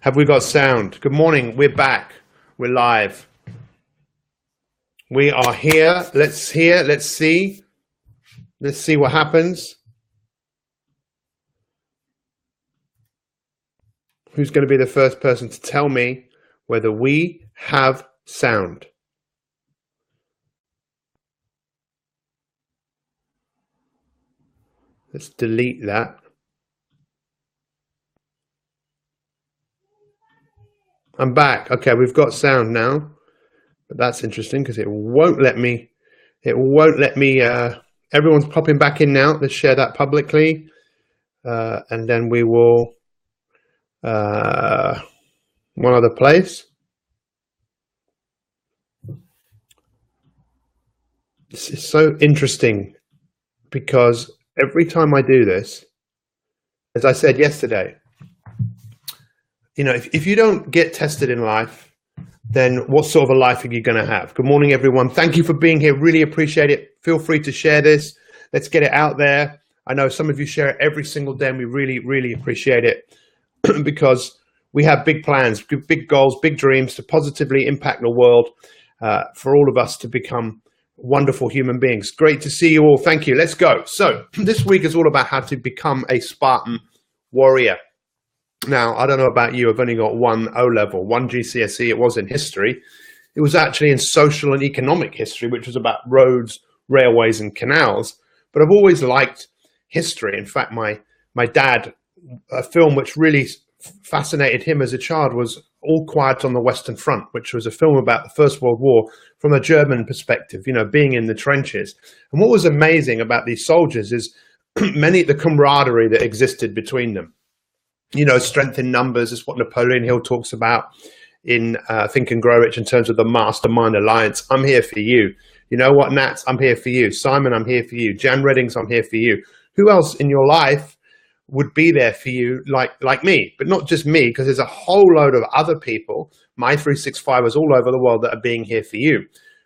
Have we got sound? Good morning. We're back. We're live. We are here. Let's hear. Let's see. Let's see what happens. Who's going to be the first person to tell me whether we have sound? Let's delete that. I'm back. Okay, we've got sound now. But that's interesting because it won't let me. Everyone's popping back in now. Let's share that publicly. And then we will. One other place. This is so interesting because every time I do this, as I said yesterday, you know, if you don't get tested in life, then what sort of a life are you going to have? Good morning, everyone. Thank you for being here. Really appreciate it. Feel free to share this. Let's get it out there. I know some of you share it every single day, and we really, really appreciate it because we have big plans, big goals, big dreams to positively impact the world for all of us to become wonderful human beings. Great to see you all. Thank you. Let's go. So this week is all about how to become a Spartan warrior. Now, I don't know about you. I've only got one O-level, one GCSE. It was in history. It was actually in social and economic history, which was about roads, railways, and canals. But I've always liked history. In fact, my dad, a film which really fascinated him as a child was All Quiet on the Western Front, which was a film about the First World War from a German perspective, you know, being in the trenches. And what was amazing about these soldiers is the camaraderie that existed between them. You know, strength in numbers is what Napoleon Hill talks about in Think and Grow Rich in terms of the mastermind alliance. I'm here for you. You know what, Nats? I'm here for you. Simon, I'm here for you. Jan Reddings, I'm here for you. Who else in your life would be there for you like me? But not just me, because there's a whole load of other people, my 365ers all over the world that are being here for you.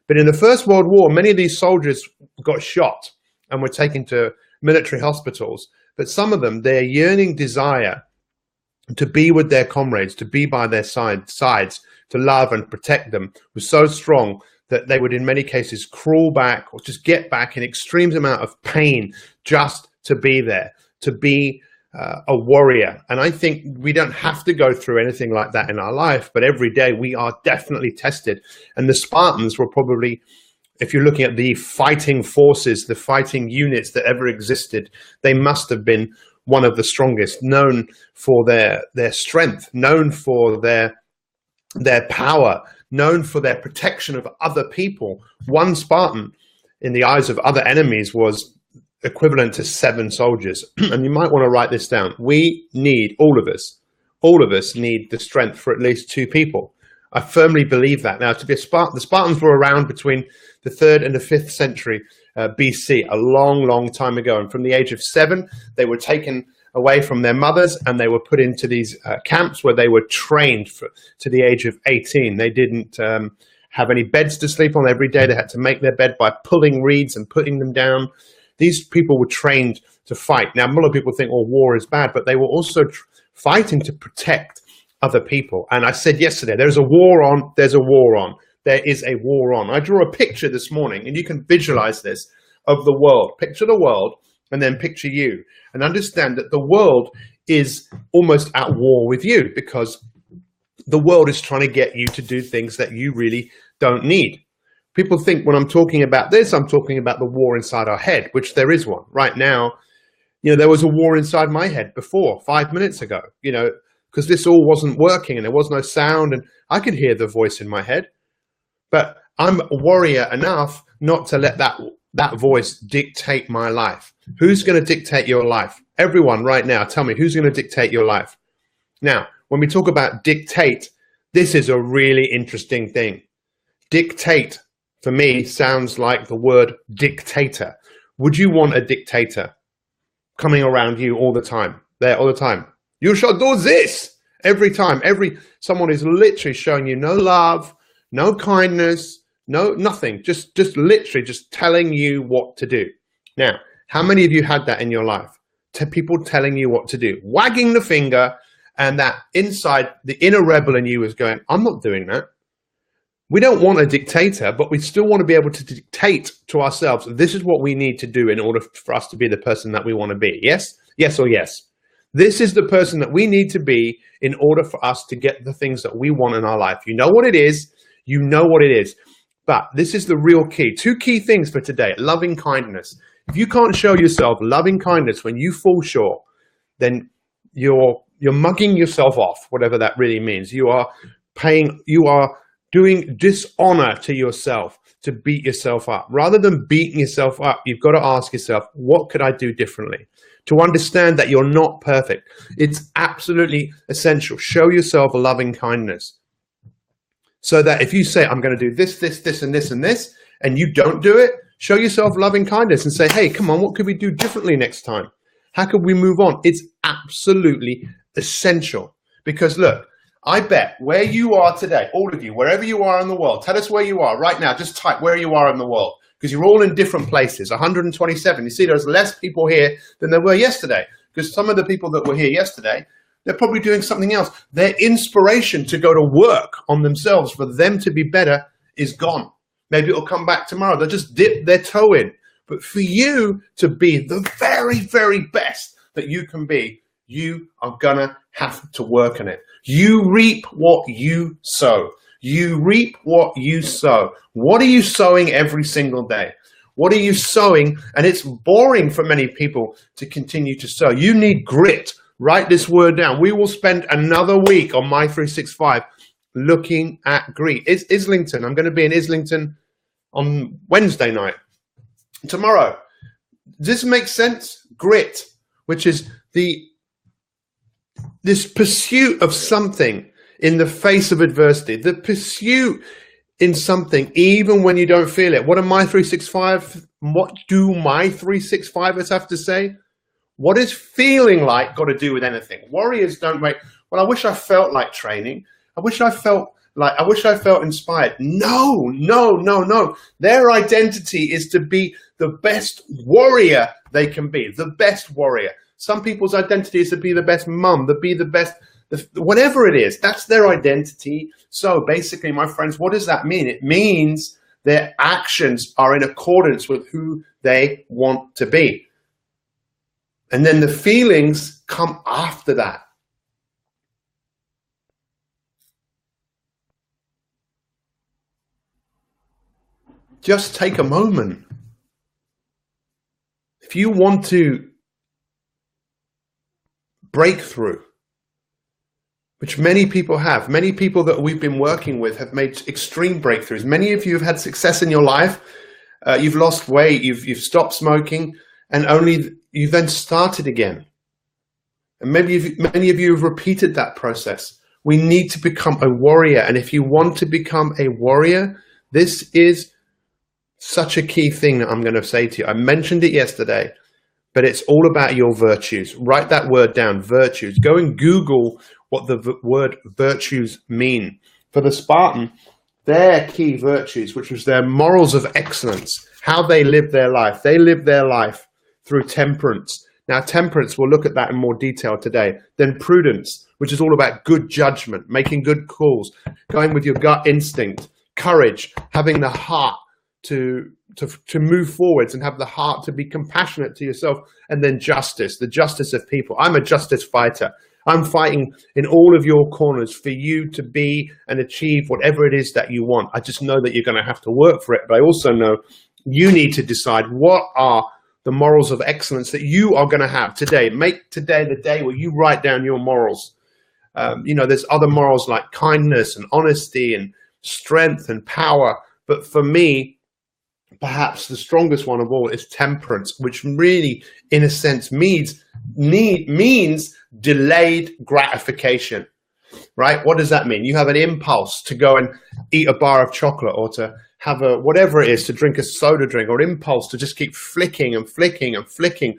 But in the First World War, many of these soldiers got shot and were taken to military hospitals. But some of them, their yearning desire to be with their comrades, to be by their sides, to love and protect them was so strong that they would in many cases crawl back or just get back in extreme amount of pain just to be there, to be a warrior. And I think we don't have to go through anything like that in our life, but every day we are definitely tested. And the Spartans were probably, if you're looking at the fighting forces, the fighting units that ever existed, they must have been one of the strongest, known for their strength, known for their power, known for their protection of other people. One Spartan in the eyes of other enemies was equivalent to 7 soldiers. And you might want to write this down. We need, all of us need the strength for at least 2 people. I firmly believe that. Now, to be a Spartan, the Spartans were around between the 3rd and the 5th century BC, a long, long time ago. And from the age of 7, they were taken away from their mothers and they were put into these camps where they were trained to the age of 18. They didn't have any beds to sleep on every day. They had to make their bed by pulling reeds and putting them down. These people were trained to fight. Now, a lot of people think, well, war is bad, but they were also fighting to protect other people. And I said yesterday, there's a war on, there's a war on. There is a war on. I drew a picture this morning, and you can visualize this, of the world. Picture the world, and then picture you. And understand that the world is almost at war with you, because the world is trying to get you to do things that you really don't need. People think when I'm talking about this, I'm talking about the war inside our head, which there is one. Right now, you know, there was a war inside my head before, 5 minutes ago, you know, because this all wasn't working and there was no sound, and I could hear the voice in my head. But I'm a warrior enough not to let that voice dictate my life. Who's going to dictate your life? Everyone right now, tell me, who's going to dictate your life? Now, when we talk about dictate, this is a really interesting thing. Dictate, for me, sounds like the word dictator. Would you want a dictator coming around you all the time, there all the time? You shall do this every time. Someone is literally showing you no love, no kindness, no nothing. Just literally just telling you what to do. Now, how many of you had that in your life? People telling you what to do, wagging the finger And that inside, the inner rebel in you is going, I'm not doing that. We don't want a dictator, but we still want to be able to dictate to ourselves, this is what we need to do in order for us to be the person that we want to be. Yes? Yes or yes? This is the person that we need to be in order for us to get the things that we want in our life. You know what it is. You know what it is. But this is the real key. 2 key things for today. Loving kindness. If you can't show yourself loving kindness when you fall short, then you're mugging yourself off, whatever that really means. You are doing dishonor to yourself to beat yourself up. Rather than beating yourself up, you've got to ask yourself, what could I do differently? To understand that you're not perfect. It's absolutely essential. Show yourself a loving kindness. So that if you say, I'm going to do this, this, this, and this, and this, and you don't do it, show yourself loving kindness and say, hey, come on, what could we do differently next time? How could we move on? It's absolutely essential. Because look, I bet where you are today, all of you, wherever you are in the world, tell us where you are right now. Just type where you are in the world, because you're all in different places. 127. You see, there's less people here than there were yesterday, because some of the people that were here yesterday, they're probably doing something else. Their inspiration to go to work on themselves for them to be better is gone. Maybe it'll come back tomorrow. They'll just dip their toe in. But for you to be the very, very best that you can be, you are going to have to work on it. You reap what you sow. You reap what you sow. What are you sowing every single day? What are you sowing? And it's boring for many people to continue to sow. You need grit. Write this word down. We will spend another week on My 365 looking at grit. It's Islington. I'm going to be in Islington on Wednesday night. Tomorrow. Does this make sense? Grit, which is this pursuit of something in the face of adversity, the pursuit in something even when you don't feel it. What do my 365ers have to say? What is feeling like got to do with anything? Warriors don't wait. Well, I wish I felt like training. I wish I felt inspired. No. Their identity is to be the best warrior they can be, the best warrior. Some people's identity is to be the best mum, to be the best, whatever it is, that's their identity. So basically, my friends, what does that mean? It means their actions are in accordance with who they want to be. And then the feelings come after that. Just take a moment. If you want to break through, which many people have, many people that we've been working with have made extreme breakthroughs. Many of you have had success in your life. You've lost weight, you've stopped smoking, and only you then started again. And many of you have repeated that process. We need to become a warrior. And if you want to become a warrior, this is such a key thing that I'm going to say to you. I mentioned it yesterday, but it's all about your virtues. Write that word down, virtues. Go and Google what the word virtues mean. For the Spartan, their key virtues, which was their morals of excellence, how they lived their life. They lived their life through temperance. Now, temperance, we'll look at that in more detail today. Then prudence, which is all about good judgment, making good calls, going with your gut instinct. Courage, having the heart to move forwards and have the heart to be compassionate to yourself. And then justice, the justice of people. I'm a justice fighter. I'm fighting in all of your corners for you to be and achieve whatever it is that you want. I just know that you're going to have to work for it. But I also know you need to decide what are the morals of excellence that you are going to have today. Make today the day where you write down your morals. There's other morals like kindness and honesty and strength and power. But for me, perhaps the strongest one of all is temperance, which really, in a sense, means delayed gratification, right? What does that mean? You have an impulse to go and eat a bar of chocolate or to have whatever it is, to drink a soda drink, or impulse to just keep flicking and flicking and flicking,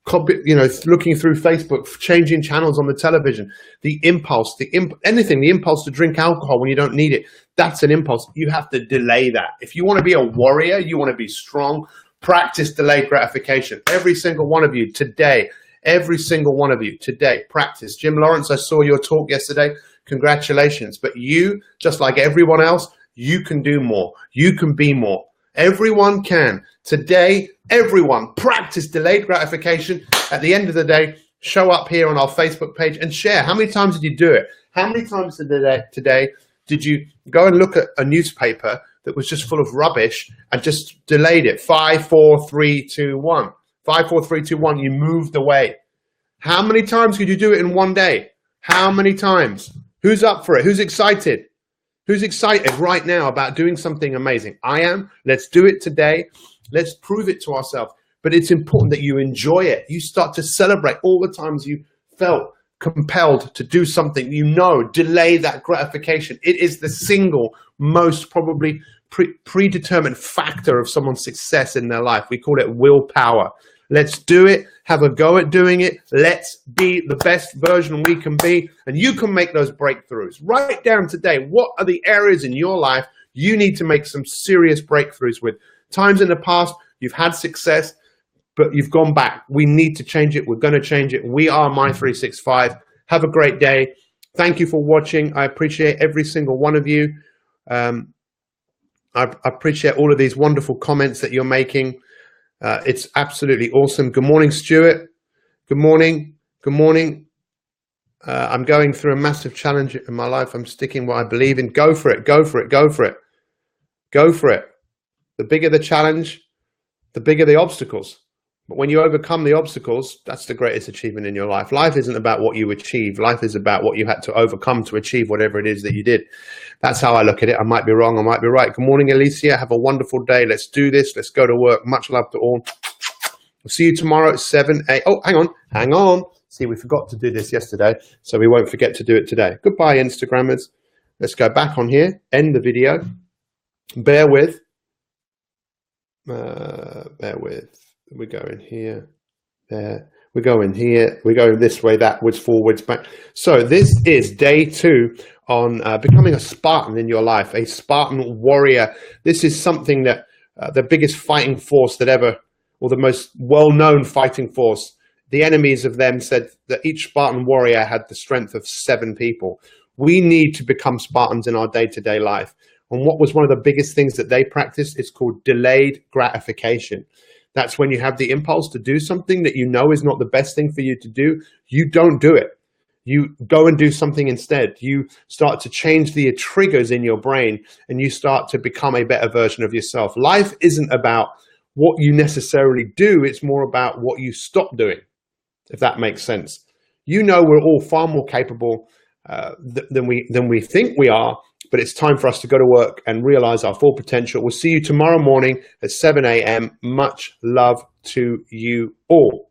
looking through Facebook, changing channels on the television. The impulse, the impulse to drink alcohol when you don't need it, that's an impulse. You have to delay that. If you want to be a warrior, you want to be strong, practice delayed gratification. Every single one of you today, Every single one of you today, practice. Jim Lawrence, I saw your talk yesterday. Congratulations. But you, just like everyone else, you can do more. You can be more. Everyone can. Today, everyone practice delayed gratification. At the end of the day, show up here on our Facebook page and share. How many times did you do it? How many times today did you go and look at a newspaper that was just full of rubbish and just delayed it? 5, 4, 3, 2, 1. 5, 4, 3, 2, 1. You moved away. How many times could you do it in one day? How many times? Who's up for it? Who's excited? Who's excited right now about doing something amazing? I am. Let's do it today. Let's prove it to ourselves. But it's important that you enjoy it. You start to celebrate all the times you felt compelled to do something. Delay that gratification. It is the single most probably predetermined factor of someone's success in their life. We call it willpower. Let's do it. Have a go at doing it. Let's be the best version we can be. And you can make those breakthroughs. Write down today, what are the areas in your life you need to make some serious breakthroughs with? Times in the past, you've had success, but you've gone back. We need to change it. We're going to change it. We are My365. Have a great day. Thank you for watching. I appreciate every single one of you. I appreciate all of these wonderful comments that you're making. It's absolutely awesome. Good morning, Stuart. Good morning. Good morning. I'm going through a massive challenge in my life. I'm sticking what I believe in. Go for it. Go for it. Go for it. Go for it. The bigger the challenge, the bigger the obstacles. But when you overcome the obstacles, that's the greatest achievement in your life. Life isn't about what you achieve. Life is about what you had to overcome to achieve whatever it is that you did. That's how I look at it. I might be wrong. I might be right. Good morning, Alicia. Have a wonderful day. Let's do this. Let's go to work. Much love to all. I'll see you tomorrow at 7, 8. Oh, hang on. Hang on. See, we forgot to do this yesterday, so we won't forget to do it today. Goodbye, Instagrammers. Let's go back on here. End the video. Bear with. Bear with. We go in here, there, we go in here, we go this way, backwards, forwards, back. So this is day 2 on becoming a Spartan in your life, a Spartan warrior. This is something that the biggest fighting force that ever, or the most well-known fighting force, the enemies of them said that each Spartan warrior had the strength of 7 people. We need to become Spartans in our day-to-day life. And what was one of the biggest things that they practiced? It's called delayed gratification. That's when you have the impulse to do something that you know is not the best thing for you to do. You don't do it. You go and do something instead. You start to change the triggers in your brain and you start to become a better version of yourself. Life isn't about what you necessarily do. It's more about what you stop doing, if that makes sense. You know, we're all far more capable than we think we are, but it's time for us to go to work and realize our full potential. We'll see you tomorrow morning at 7 a.m. Much love to you all.